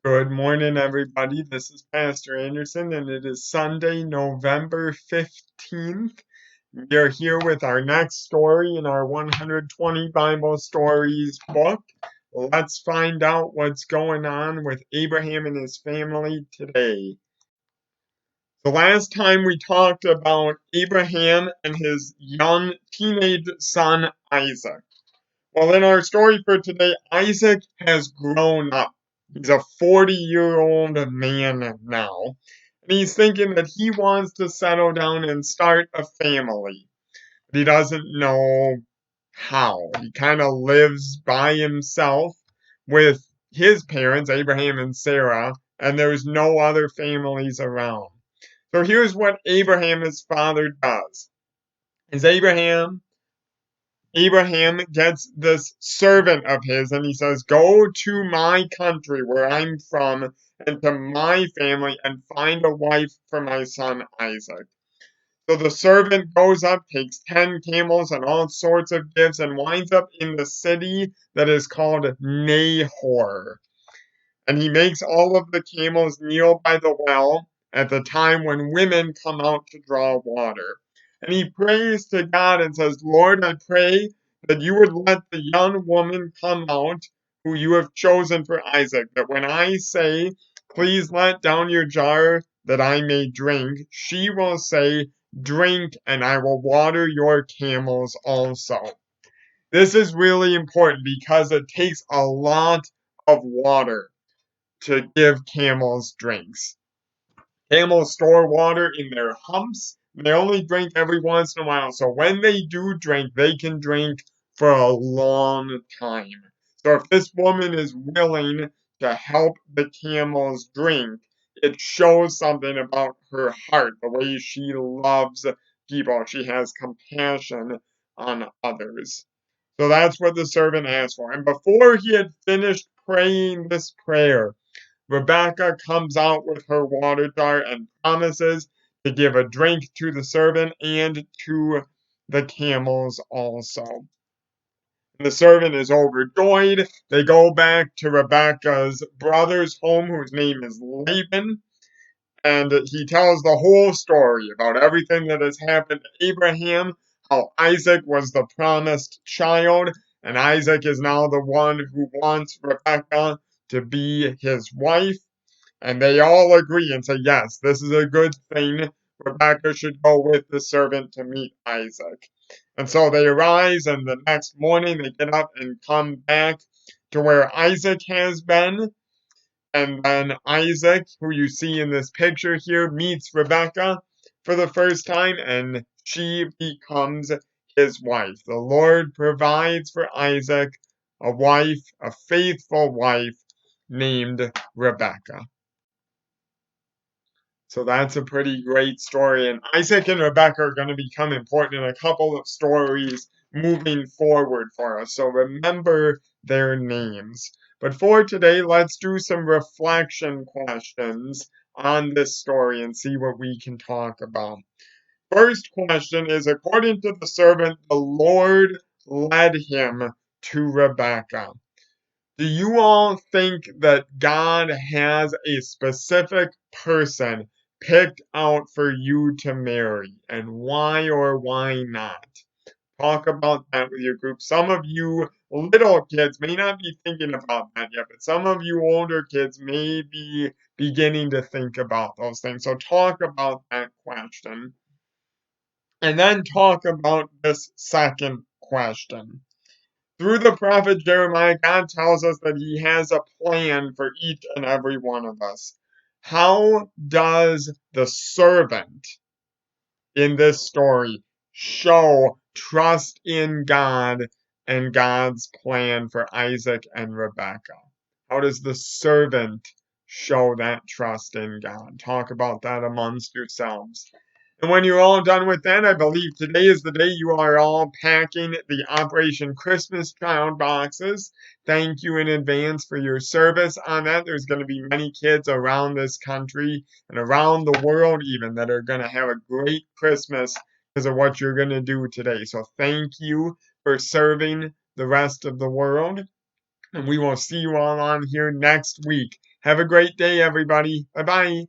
Good morning, everybody. This is Pastor Anderson, and it is Sunday, November 15th. We are here with our next story in our 120 Bible Stories book. Let's find out what's going on with Abraham and his family today. The last time we talked about Abraham and his young teenage son, Isaac. Well, in our story for today, Isaac has grown up. He's a 40-year-old man now. And he's thinking that he wants to settle down and start a family. But he doesn't know how. He kind of lives by himself with his parents, Abraham and Sarah, and there's no other families around. So here's what Abraham, his father, does. Is Abraham gets this servant of his and he says, "Go to my country where I'm from and to my family and find a wife for my son Isaac." So the servant goes up, takes 10 camels and all sorts of gifts, and winds up in the city that is called Nahor. And he makes all of the camels kneel by the well at the time when women come out to draw water. And he prays to God and says, "Lord, I pray that you would let the young woman come out who you have chosen for Isaac, that when I say, 'Please let down your jar that I may drink,' she will say, 'Drink, and I will water your camels also.'" This is really important because it takes a lot of water to give camels drinks. Camels store water in their humps. They only drink every once in a while. So when they do drink, they can drink for a long time. So if this woman is willing to help the camels drink, it shows something about her heart, the way she loves people. She has compassion on others. So that's what the servant asked for. And before he had finished praying this prayer, Rebekah comes out with her water jar and promises to give a drink to the servant and to the camels also. The servant is overjoyed. They go back to Rebekah's brother's home, whose name is Laban, and he tells the whole story about everything that has happened to Abraham, how Isaac was the promised child, and Isaac is now the one who wants Rebekah to be his wife. And they all agree and say, yes, this is a good thing. Rebekah should go with the servant to meet Isaac. And so they arise, and the next morning they get up and come back to where Isaac has been. And then Isaac, who you see in this picture here, meets Rebekah for the first time, and she becomes his wife. The Lord provides for Isaac a wife, a faithful wife named Rebekah. So that's a pretty great story. And Isaac and Rebekah are going to become important in a couple of stories moving forward for us. So remember their names. But for today, let's do some reflection questions on this story and see what we can talk about. First question is, according to the servant, the Lord led him to Rebekah. Do you all think that God has a specific person picked out for you to marry, and why or why not? Talk about that with your group. Some of you little kids may not be thinking about that yet, but some of you older kids may be beginning to think about those things. So talk about that question. And then talk about this second question. Through the prophet Jeremiah, God tells us that he has a plan for each and every one of us. How does the servant in this story show trust in God and God's plan for Isaac and Rebekah? How does the servant show that trust in God? Talk about that amongst yourselves. And when you're all done with that, I believe today is the day you are all packing the Operation Christmas Child boxes. Thank you in advance for your service on that. There's going to be many kids around this country and around the world even that are going to have a great Christmas because of what you're going to do today. So thank you for serving the rest of the world. And we will see you all on here next week. Have a great day, everybody. Bye bye.